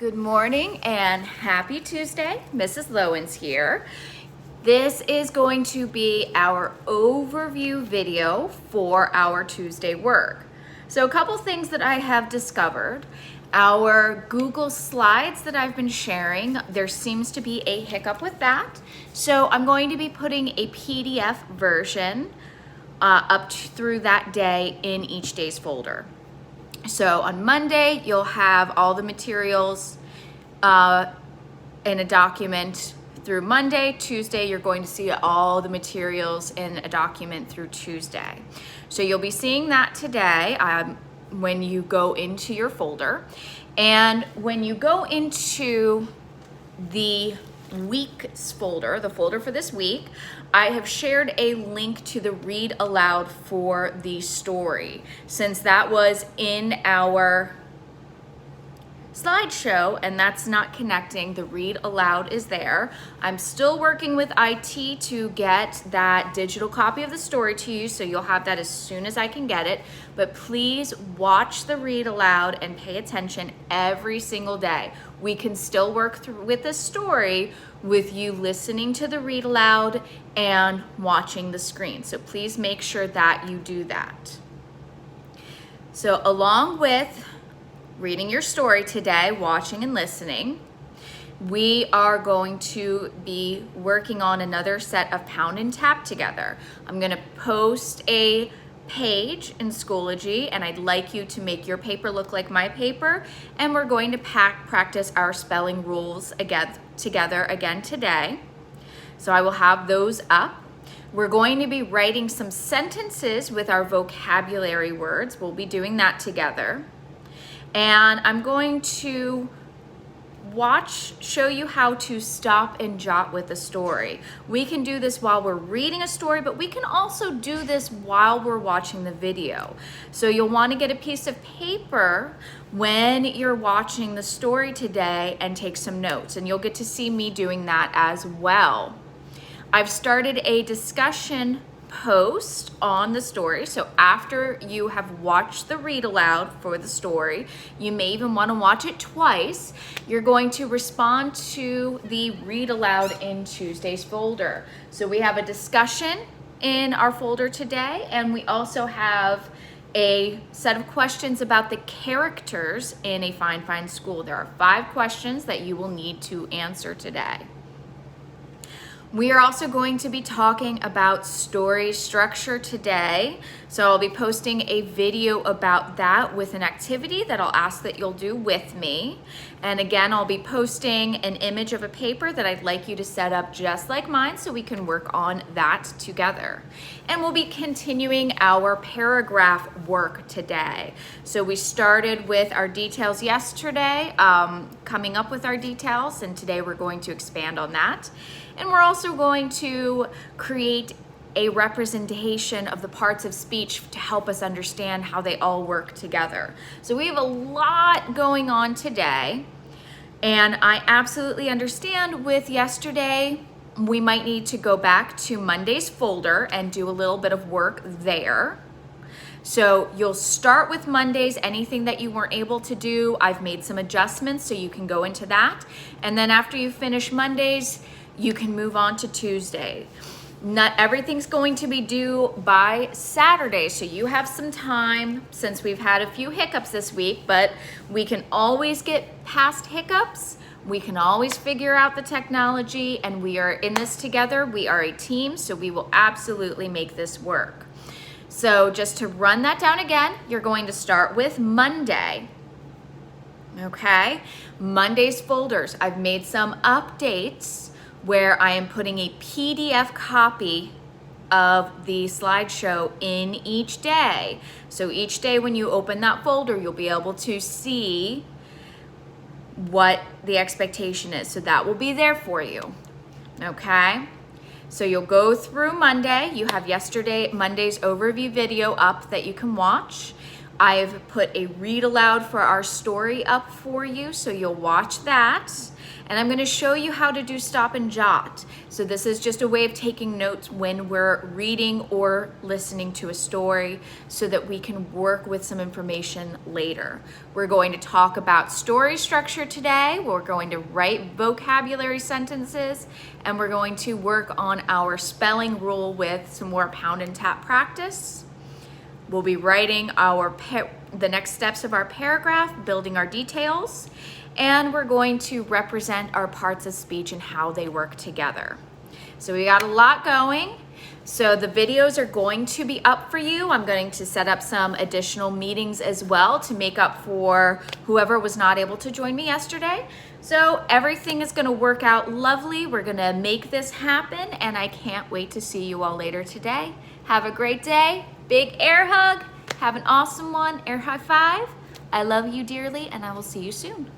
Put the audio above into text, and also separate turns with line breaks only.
Good morning and happy Tuesday. Mrs. Lowens here. This is going to be our overview video for our Tuesday work. So a couple things that I have discovered. Our Google Slides that I've been sharing, there seems to be a hiccup with that. So I'm going to be putting a PDF version through that day in each day's folder. So on Monday, you'll have all the materials in a document through Monday. Tuesday, you're going to see all the materials in a document through Tuesday. So you'll be seeing that today when you go into your folder. And when you go into the week's folder, the folder for this week, I have shared a link to the read aloud for the story. Since that was in our slideshow and that's not connecting, the read aloud is there. I'm still working with IT to get that digital copy of the story to you, so you'll have that as soon as I can get it. But please watch the read aloud and pay attention every single day. We can still work through with the story with you listening to the read aloud and watching the screen. So please make sure that you do that. So along with reading your story today, watching and listening, we are going to be working on another set of Pound and Tap together. I'm going to post a page in Schoology, and I'd like you to make your paper look like my paper, and we're going to practice our spelling rules together again today. So I will have those up. We're going to be writing some sentences with our vocabulary words. We'll be doing that together. And I'm going to show you how to stop and jot with a story. We can do this while we're reading a story, but we can also do this while we're watching the video. So you'll want to get a piece of paper when you're watching the story today and take some notes, and you'll get to see me doing that as well. I've started a discussion post on the story. So after you have watched the read aloud for the story, you may even want to watch it twice. You're going to respond to the read aloud in Tuesday's folder. So we have a discussion in our folder today, and we also have a set of questions about the characters in A Fine, Fine School. There are 5 questions that you will need to answer today. We are also going to be talking about story structure today. So I'll be posting a video about that with an activity that I'll ask that you'll do with me. And again, I'll be posting an image of a paper that I'd like you to set up just like mine so we can work on that together. And we'll be continuing our paragraph work today. So we started with our details yesterday, coming up with our details, and today we're going to expand on that. And we're also going to create a representation of the parts of speech to help us understand how they all work together. So we have a lot going on today, and I absolutely understand with yesterday, we might need to go back to Monday's folder and do a little bit of work there. So you'll start with Mondays. Anything that you weren't able to do, I've made some adjustments so you can go into that. And then after you finish Mondays, you can move on to Tuesday. Not everything's going to be due by Saturday, so you have some time since we've had a few hiccups this week, but we can always get past hiccups. We can always figure out the technology, and we are in this together. We are a team, so we will absolutely make this work. So just to run that down again, you're going to start with Monday. Okay, Monday's folders. I've made some updates where I am putting a PDF copy of the slideshow in each day. So each day when you open that folder, you'll be able to see what the expectation is. So that will be there for you, okay? So you'll go through Monday. You have Monday's overview video up that you can watch. I've put a read aloud for our story up for you, so you'll watch that. And I'm gonna show you how to do stop and jot. So this is just a way of taking notes when we're reading or listening to a story so that we can work with some information later. We're going to talk about story structure today. We're going to write vocabulary sentences, and we're going to work on our spelling rule with some more pound and tap practice. We'll be writing the next steps of our paragraph, building our details, and we're going to represent our parts of speech and how they work together. So we got a lot going. So the videos are going to be up for you. I'm going to set up some additional meetings as well to make up for whoever was not able to join me yesterday. So everything is going to work out lovely. We're going to make this happen, and I can't wait to see you all later today. Have a great day. Big air hug. Have an awesome one. Air high five. I love you dearly, and I will see you soon.